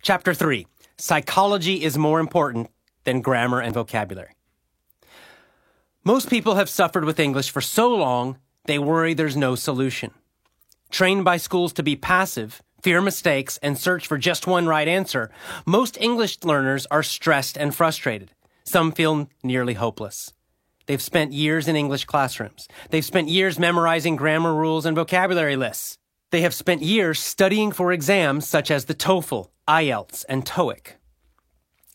Chapter 3. Psychology is more important than grammar and vocabulary. Most people have suffered with English for so long, they worry there's no solution. Trained by schools to be passive, fear mistakes, and search for just one right answer, most English learners are stressed and frustrated. Some feel nearly hopeless. They've spent years in English classrooms. They've spent years memorizing grammar rules and vocabulary lists. They have spent years studying for exams such as the TOEFL, IELTS, and TOEIC.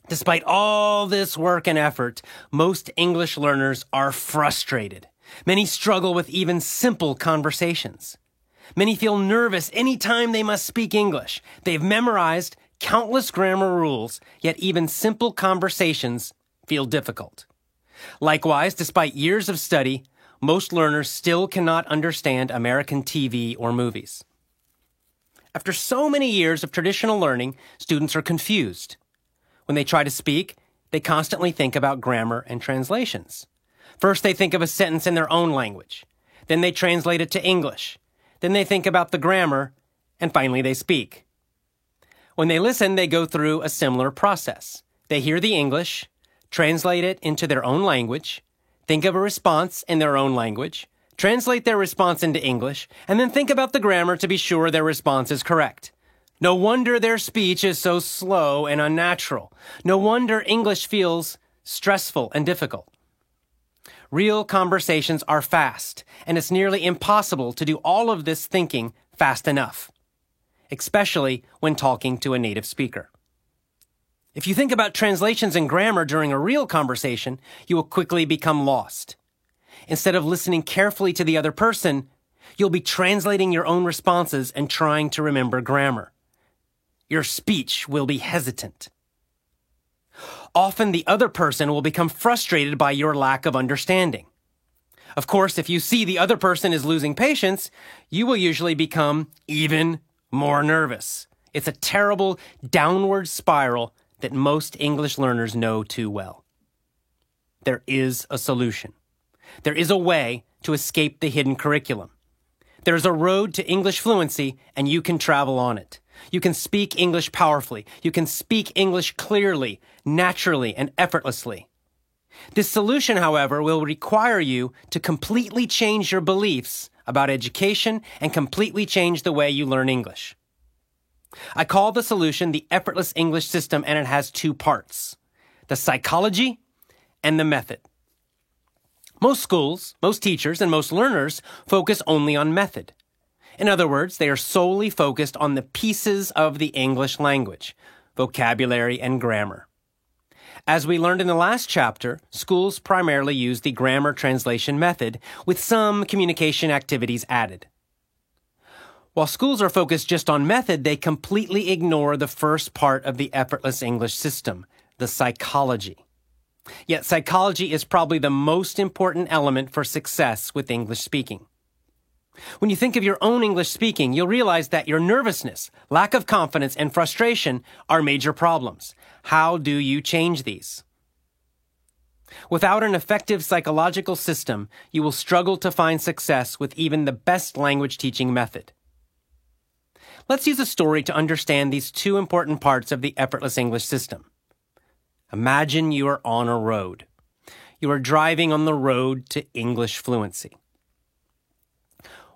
Despite all this work and effort, most English learners are frustrated. Many struggle with even simple conversations. Many feel nervous anytime they must speak English. They've memorized countless grammar rules, yet even simple conversations feel difficult. Likewise, despite years of study, most learners still cannot understand American TV or movies. After so many years of traditional learning, students are confused. When they try to speak, they constantly think about grammar and translations. First, they think of a sentence in their own language. Then they translate it to English. Then they think about the grammar, and finally they speak. When they listen, they go through a similar process. They hear the English, translate it into their own language, think of a response in their own language, translate their response into English, and then think about the grammar to be sure their response is correct. No wonder their speech is so slow and unnatural. No wonder English feels stressful and difficult. Real conversations are fast, and it's nearly impossible to do all of this thinking fast enough, especially when talking to a native speaker. If you think about translations and grammar during a real conversation, you will quickly become lost. Instead of listening carefully to the other person, you'll be translating your own responses and trying to remember grammar. Your speech will be hesitant. Often the other person will become frustrated by your lack of understanding. Of course, if you see the other person is losing patience, you will usually become even more nervous. It's a terrible downward spiral that most English learners know too well. There is a solution. There is a way to escape the hidden curriculum. There is a road to English fluency, and you can travel on it. You can speak English powerfully. You can speak English clearly, naturally, and effortlessly. This solution, however, will require you to completely change your beliefs about education and completely change the way you learn English. I call the solution the effortless English system, and it has two parts: the psychology and the method. Most schools, most teachers, and most learners focus only on method. In other words, they are solely focused on the pieces of the English language, vocabulary, and grammar. As we learned in the last chapter, schools primarily use the grammar translation method with some communication activities added. While schools are focused just on method, they completely ignore the first part of the effortless English system, the psychology. Yet psychology is probably the most important element for success with English speaking. When you think of your own English speaking, you'll realize that your nervousness, lack of confidence, and frustration are major problems. How do you change these? Without an effective psychological system, you will struggle to find success with even the best language teaching method. Let's use a story to understand these two important parts of the effortless English system. Imagine you are on a road. You are driving on the road to English fluency.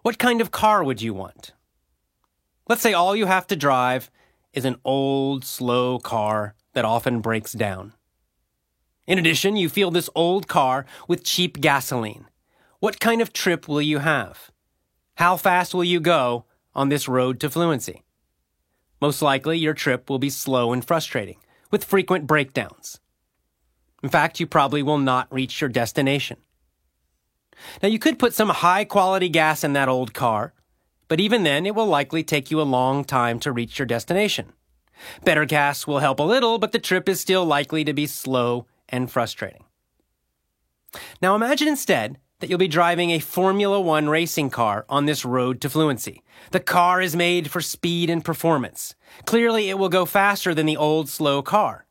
What kind of car would you want? Let's say all you have to drive is an old, slow car that often breaks down. In addition, you fill this old car with cheap gasoline. What kind of trip will you have? How fast will you go on this road to fluency? Most likely, your trip will be slow and frustrating, with frequent breakdowns. In fact, you probably will not reach your destination. Now, you could put some high-quality gas in that old car, but even then, it will likely take you a long time to reach your destination. Better gas will help a little, but the trip is still likely to be slow and frustrating. Now, imagine instead that you'll be driving a Formula One racing car on this road to fluency. The car is made for speed and performance. Clearly, it will go faster than the old, slow car.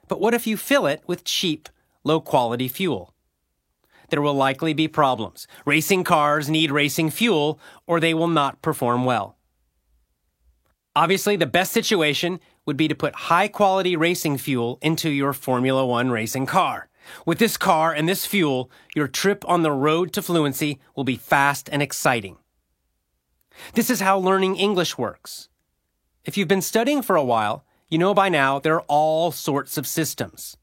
But what if you fill it with cheap, low-quality fuel? There will likely be problems. Racing cars need racing fuel, or they will not perform well. Obviously, the best situation would be to put high-quality racing fuel into your Formula One racing car. With this car and this fuel, your trip on the road to fluency will be fast and exciting. This is how learning English works. If you've been studying for a while, you know by now there are all sorts of systems.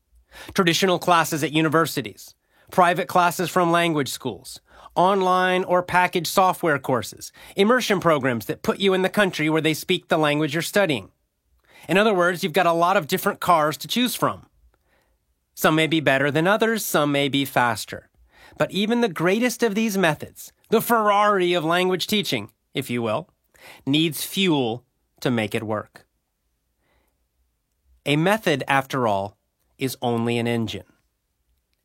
Traditional classes at universities, private classes from language schools, online or packaged software courses, immersion programs that put you in the country where they speak the language you're studying. In other words, you've got a lot of different cars to choose from. Some may be better than others, some may be faster. But even the greatest of these methods, the Ferrari of language teaching, if you will, needs fuel to make it work. A method, after all, is only an engine.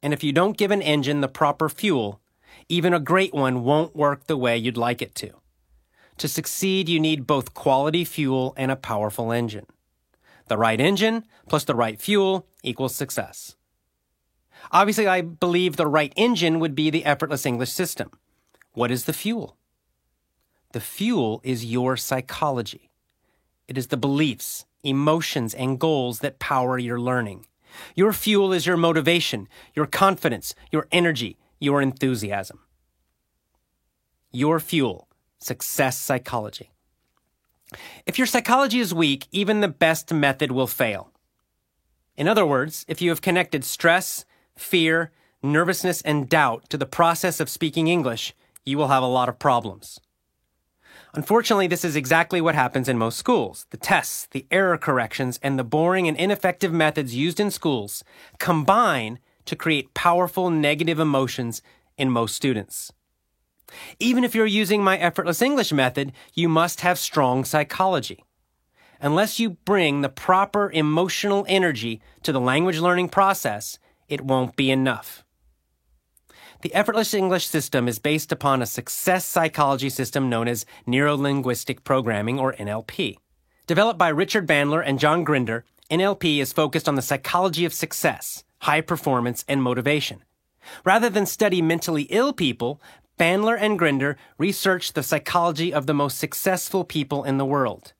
And if you don't give an engine the proper fuel, even a great one won't work the way you'd like it to. To succeed, you need both quality fuel and a powerful engine. The right engine plus the right fuel equals success. Obviously, I believe the right engine would be the effortless English system. What is the fuel? The fuel is your psychology. It is the beliefs, emotions, and goals that power your learning. Your fuel is your motivation, your confidence, your energy, your enthusiasm. Your fuel, success psychology. If your psychology is weak, even the best method will fail. In other words, if you have connected stress, fear, nervousness, and doubt to the process of speaking English, you will have a lot of problems. Unfortunately, this is exactly what happens in most schools. The tests, the error corrections, and the boring and ineffective methods used in schools combine to create powerful negative emotions in most students. Even if you're using my effortless English method, you must have strong psychology. Unless you bring the proper emotional energy to the language learning process, it won't be enough. The effortless English system is based upon a success psychology system known as Neuro-Linguistic Programming, or NLP. Developed by Richard Bandler and John Grinder, NLP is focused on the psychology of success, high performance, and motivation. Rather than study mentally ill people, Bandler and Grinder researched the psychology of the most successful people in the world.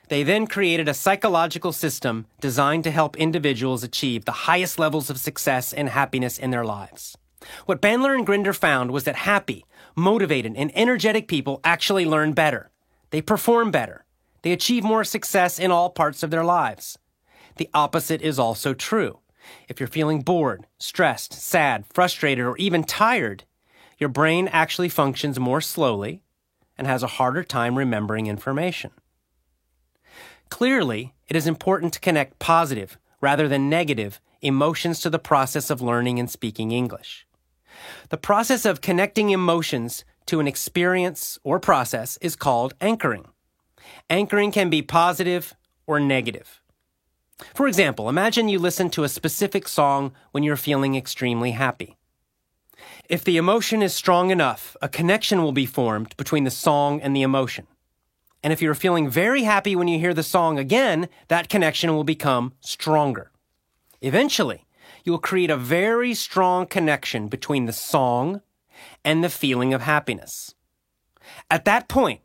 They then created a psychological system designed to help individuals achieve the highest levels of success and happiness in their lives. What Bandler and Grinder found was that happy, motivated, and energetic people actually learn better. They perform better. They achieve more success in all parts of their lives. The opposite is also true. If you're feeling bored, stressed, sad, frustrated, or even tired, your brain actually functions more slowly and has a harder time remembering information. Clearly, it is important to connect positive, rather than negative, emotions to the process of learning and speaking English. The process of connecting emotions to an experience or process is called anchoring. Anchoring can be positive or negative. For example, imagine you listen to a specific song when you're feeling extremely happy. If the emotion is strong enough, a connection will be formed between the song and the emotion. And if you're feeling very happy when you hear the song again, that connection will become stronger. Eventually, you will create a very strong connection between the song and the feeling of happiness. At that point,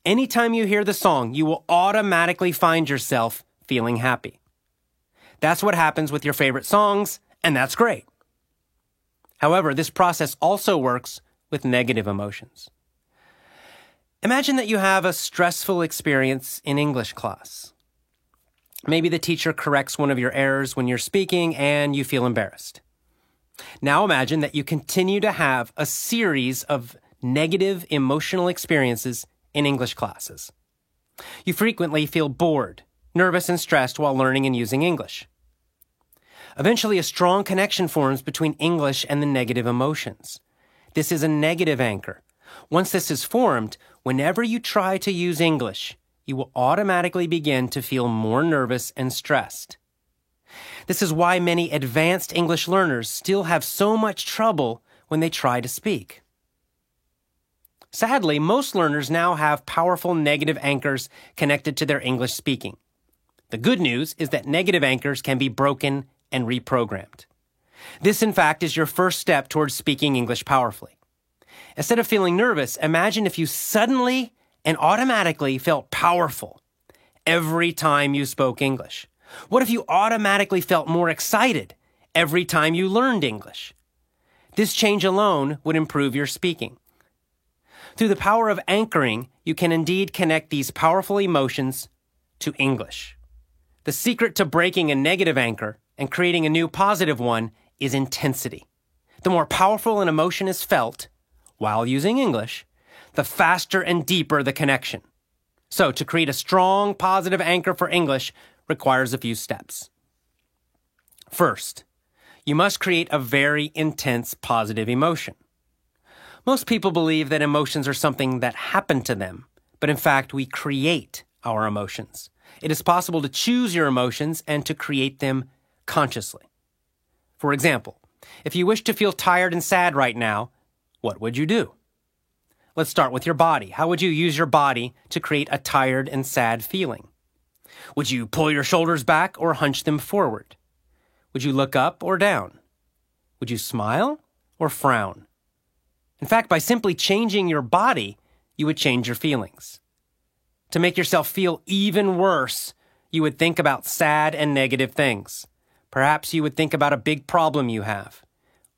anytime you hear the song, you will automatically find yourself feeling happy. That's what happens with your favorite songs, and that's great. However, this process also works with negative emotions. Imagine that you have a stressful experience in English class. Maybe the teacher corrects one of your errors when you're speaking and you feel embarrassed. Now imagine that you continue to have a series of negative emotional experiences in English classes. You frequently feel bored, nervous, and stressed while learning and using English. Eventually, a strong connection forms between English and the negative emotions. This is a negative anchor. Once this is formed, whenever you try to use English, you will automatically begin to feel more nervous and stressed. This is why many advanced English learners still have so much trouble when they try to speak. Sadly, most learners now have powerful negative anchors connected to their English speaking. The good news is that negative anchors can be broken and reprogrammed. This, in fact, is your first step towards speaking English powerfully. Instead of feeling nervous, imagine if you suddenly and automatically felt powerful, every time you spoke English? What if you automatically felt more excited every time you learned English? This change alone would improve your speaking. Through the power of anchoring, you can indeed connect these powerful emotions to English. The secret to breaking a negative anchor and creating a new positive one is intensity. The more powerful an emotion is felt while using English, the faster and deeper the connection. So, to create a strong positive anchor for English requires a few steps. First, you must create a very intense positive emotion. Most people believe that emotions are something that happen to them, but in fact, we create our emotions. It is possible to choose your emotions and to create them consciously. For example, if you wish to feel tired and sad right now, what would you do? Let's start with your body. How would you use your body to create a tired and sad feeling? Would you pull your shoulders back or hunch them forward? Would you look up or down? Would you smile or frown? In fact, by simply changing your body, you would change your feelings. To make yourself feel even worse, you would think about sad and negative things. Perhaps you would think about a big problem you have,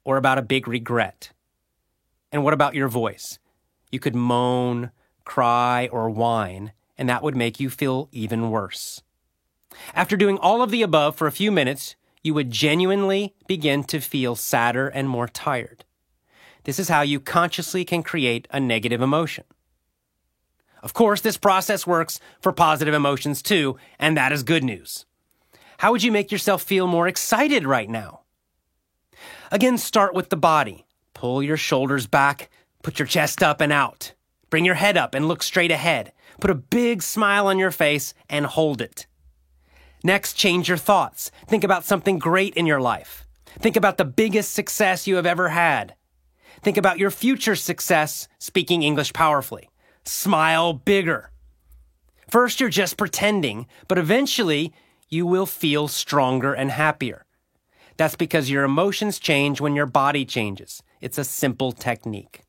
or about a big regret. And what about your voice? You could moan, cry, or whine, and that would make you feel even worse. After doing all of the above for a few minutes, you would genuinely begin to feel sadder and more tired. This is how you consciously can create a negative emotion. Of course, this process works for positive emotions too, and that is good news. How would you make yourself feel more excited right now? Again, start with the body. Pull your shoulders back, put your chest up and out. Bring your head up and look straight ahead. Put a big smile on your face and hold it. Next, change your thoughts. Think about something great in your life. Think about the biggest success you have ever had. Think about your future success speaking English powerfully. Smile bigger. First, you're just pretending, but eventually you will feel stronger and happier. That's because your emotions change when your body changes. It's a simple technique.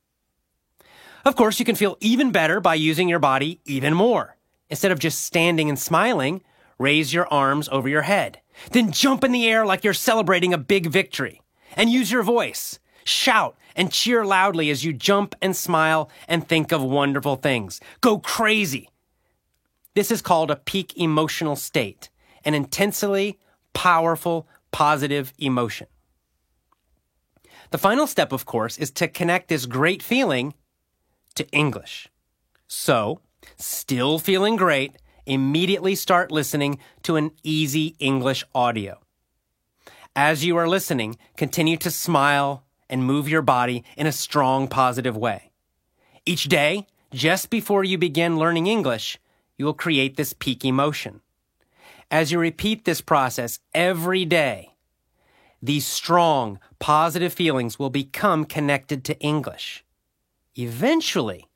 Of course, you can feel even better by using your body even more. Instead of just standing and smiling, raise your arms over your head. Then jump in the air like you're celebrating a big victory. And use your voice. Shout and cheer loudly as you jump and smile and think of wonderful things. Go crazy. This is called a peak emotional state, an intensely powerful, positive emotion. The final step, of course, is to connect this great feeling to English. So, still feeling great, immediately start listening to an easy English audio. As you are listening, continue to smile and move your body in a strong, positive way. Each day, just before you begin learning English, you will create this peak emotion. As you repeat this process every day, these strong, positive feelings will become connected to English. Eventually,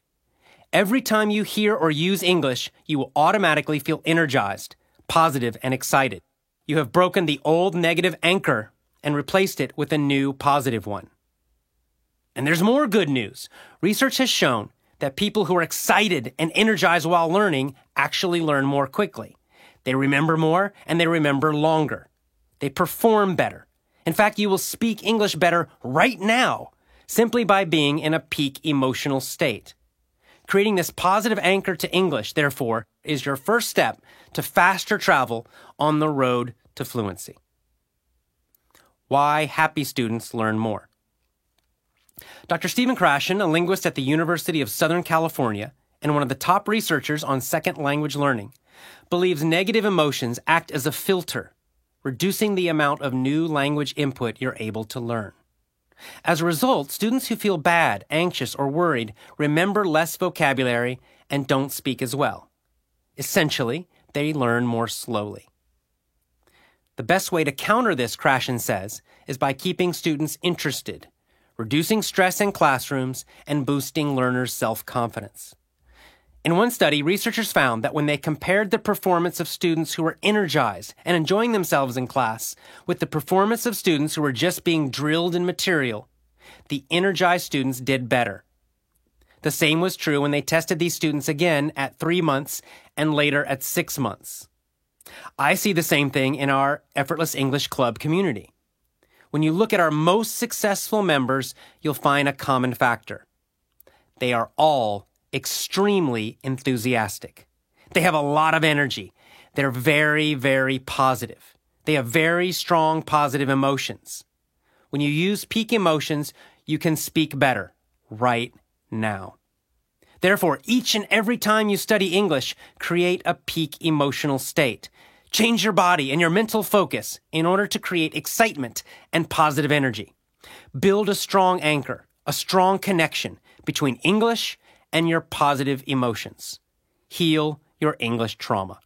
every time you hear or use English, you will automatically feel energized, positive, and excited. You have broken the old negative anchor and replaced it with a new positive one. And there's more good news. Research has shown that people who are excited and energized while learning actually learn more quickly. They remember more and they remember longer. They perform better. In fact, you will speak English better right now simply by being in a peak emotional state. Creating this positive anchor to English, therefore, is your first step to faster travel on the road to fluency. Why happy students learn more. Dr. Stephen Krashen, a linguist at the University of Southern California and one of the top researchers on second language learning, believes negative emotions act as a filter, reducing the amount of new language input you're able to learn. As a result, students who feel bad, anxious, or worried remember less vocabulary and don't speak as well. Essentially, they learn more slowly. The best way to counter this, Krashen says, is by keeping students interested, reducing stress in classrooms, and boosting learners' self-confidence. In one study, researchers found that when they compared the performance of students who were energized and enjoying themselves in class with the performance of students who were just being drilled in material, the energized students did better. The same was true when they tested these students again at 3 months and later at 6 months. I see the same thing in our Effortless English Club community. When you look at our most successful members, you'll find a common factor. They are all extremely enthusiastic. They have a lot of energy. They're very, very positive. They have very strong positive emotions. When you use peak emotions, you can speak better right now. Therefore, each and every time you study English, create a peak emotional state. Change your body and your mental focus in order to create excitement and positive energy. Build a strong anchor, a strong connection between English and your positive emotions. Heal your English trauma.